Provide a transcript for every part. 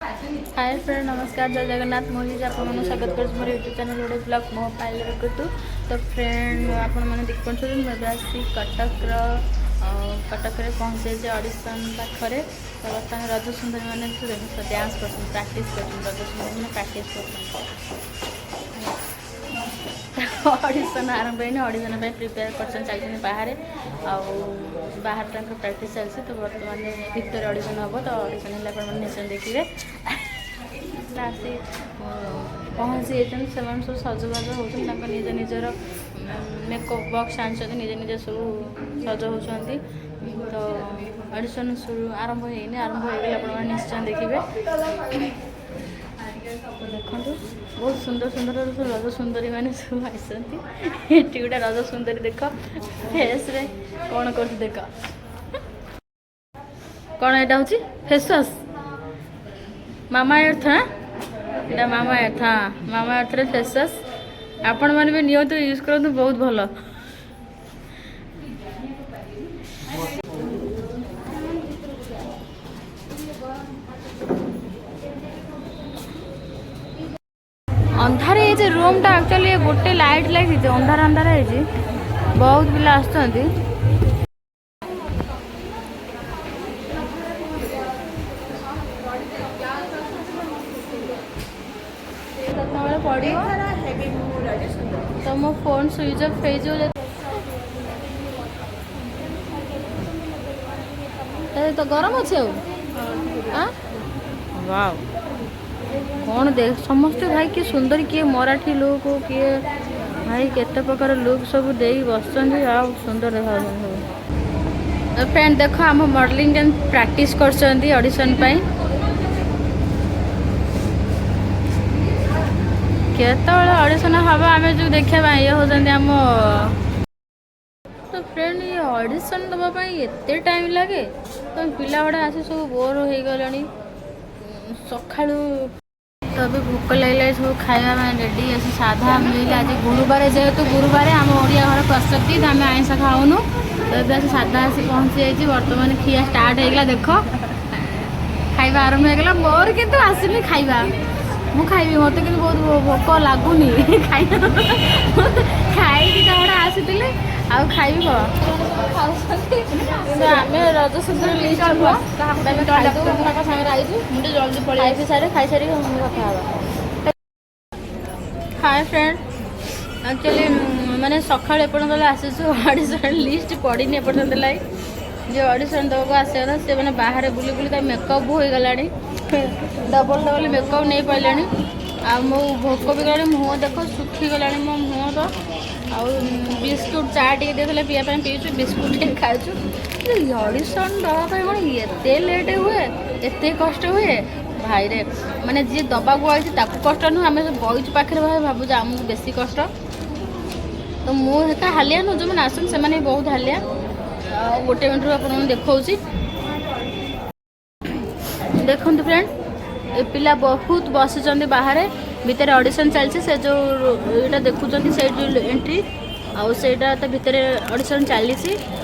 hi friend नमस्कार जय जगन्नाथ मुझे आपको स्वागत कर मोर यूट्यूब चैनल गोटे ब्लॉग मो पाइल रखतु तो फ्रेंड आपण मैंने देख पारे मुझे आसी कटक रे पहुँचे ऑडिशन पाखे तो बर्तमान रज सुंदरी मैंने डांस कर प्राक्ट कर रज सुंदरी मैंने प्राक्ट कर ऑडिशन आरंभ होनी ऑडिशन प्रिपेयर कर चलते बाहर बाहर प्राक्ट चलती तो बर्तमान भितर ऑडिशन हम तो ऑडिशन है निश्चय देखिए आसी पहुँची जाती से सब सजबाज होती निज निजर मेकअप बॉक्स आनी निजे निजे सब सज होती तो ऑडिशन आरंभ होनी आरंभ हो निश्चय देखिए देखो बहुत सुंदर सुंदर रज सुंदरी मैंने सब आसती गोटे रज सुंदरी देख फेस रे कौन कर देख कौन यहाँ हूँ फेस वाश मामा अर्थ हाँ मामा अर्थ हाँ मामा अर्थ फेस वाश आपण मैंने भी नियंतु यूज करूँ बहुत भल अंधार है रूम टा एक्चुअली गोटे लाइट लगी अंधार अंधार है बहुत पिला आसुँच पड़ी तो मो फोन स्विच ऑफ हो तो गरम अच्छे वाव कौन देख समस्ते भाई किए सुंदर किए मराठी लुक किए भाई केते प्रकार लुक सब दे बस सुंदर देखा फ्रेंड देख आम मॉडलिंग प्रैक्टिस कर ऑडिशन केत ऑडिशन हम आम जो देखा ये होती आम तो फ्रेंड ये ऑडिशन दवाई एत टाइम लगे तो पिला गुड़ा आसी सब बोर हो गला सका तो अभी भोक लगे सब खावा रेडी अच्छे साधा मिले आज गुरुवार जेहेतु गुरुवार आम ओडिया घर प्रसक्ति आम आइंस खाऊनु तो ये साधा आसी पहुँची जाइए बर्तमान खिया स्टार्ट होगा देख खाଇବା आरंभ होगा मोर कितु आसनी खाଇବା मु खाइबी मत कि बहुत भोक लगुनि खाई आसी आउ खाइब आम रज सुंदर लिस्ट मुझे जल्दी पड़े सारे खाई सारी कथा हाय फ्रेंड एक्चुअली मैंने सका एपर्तल आसीचु ऑडिशन लिस्ट पड़नी एपर्तल जो ऑडिशन दवाक आसा से मैंने बाहर बुली बुली मेकअप हो गला डबल डबल मेकअप नहीं पारे आ मो भोक भी गला मुँह देख सुखी गला मो मुँह तो आउ बिस्कुट चा टे देते पीवा पीछू बिस्कुट खाऊँ ऑडिशन दवाई कौन एत लेट हुए एत कष्ट हुए भाई रे माने जी दबाक आई कष्ट नुह आम बईचु पाखे भाई भावुँ आमको बेसी कष्ट तो मुझे हालिया नु जो मैंने आसन से बहुत हालिया गोटे मिनट आप देखा देखो फ्रेंड ए पिला बहुत बसी बाहर भितर ऑडिशन चलती से जो यहाँ देखुं से एंट्री आउ से भितर ऑडिशन चली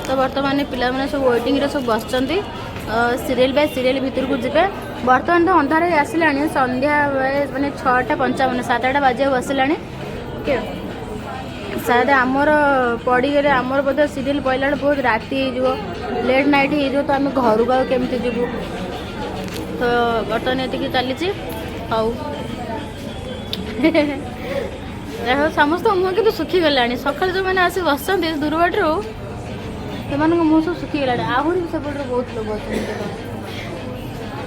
तो बर्तमान पिला मैंने सब वेटिंग सब बस सीरियल बाय सीरियल भितर को जीवे बर्तमान तो अंधार आसला संध्या मैंने 6:55 7टा बाजे बसला ओके शायद आमर पड़गले आमर बोधे सीरियल पड़ा बहुत राति हो लेट नाइट हो तो आम घर को केमती जीवु तो बर्तमान ये चली समस्त मुँह कि सुखी गला सका जो मैंने आस बस दूरबाटू से मुँह सब सुखी गला आहरी सेपटे बहुत लोग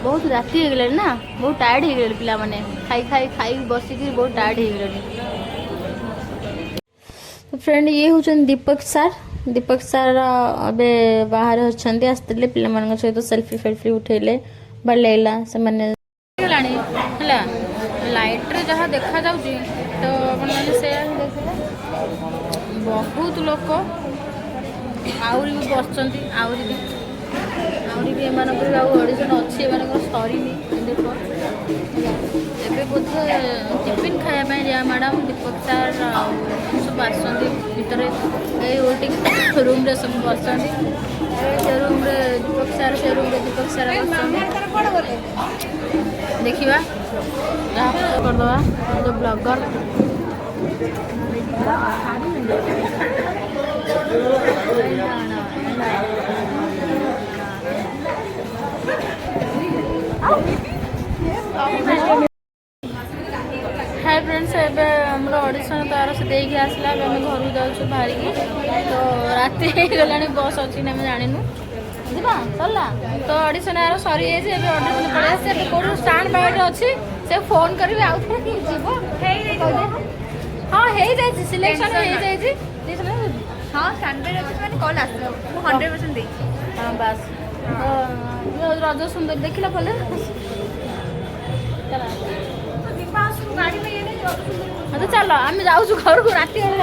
बहुत राति हो गला ना बहुत टायर्ड हो गले पिला माने खाई खाई खाई बसिक बहुत टायर्ड हो गले तो फ्रेंड ये हूँ दीपक सार अबे बाहर अच्छे आसते पिला सहित सेल्फी फेल्फी उठेले भल लगला से लाइट रे जहाँ देखा जाऊँगी तो से बहुत लोक आहरी भी बस आहरी भी एम ऑडिशन अच्छी सरी देख ए बोधे टिफिन खायापी जा मैडम दीपक सार सब आसर ये रूम रे सब बस से रूम रे दीपक सार से रूम रे दीपक सार देखा करदे जो ब्लॉगर हाय फ्रेंड्स एम ऑडिशन तार से देखिए आसला घर जाऊँ बाहर तो राति गला बस अच्छी ना जानू जीवा सरला तो ऑडिशन यार सरी जाइए ऑडिशन पड़े आसे कौन स्टैंड बाय अच्छी से फोन करी आउ जीव हाँ हो जाए सिलेक्शन हो हाँ स्टैंडर्ड अच्छे मैंने कॉल आसो 100% दे हाँ बस रज सुंदर देखला भले गाड़ी में ये नहीं हाँ तो चलो आम जाऊँ घर को राति जाऊँ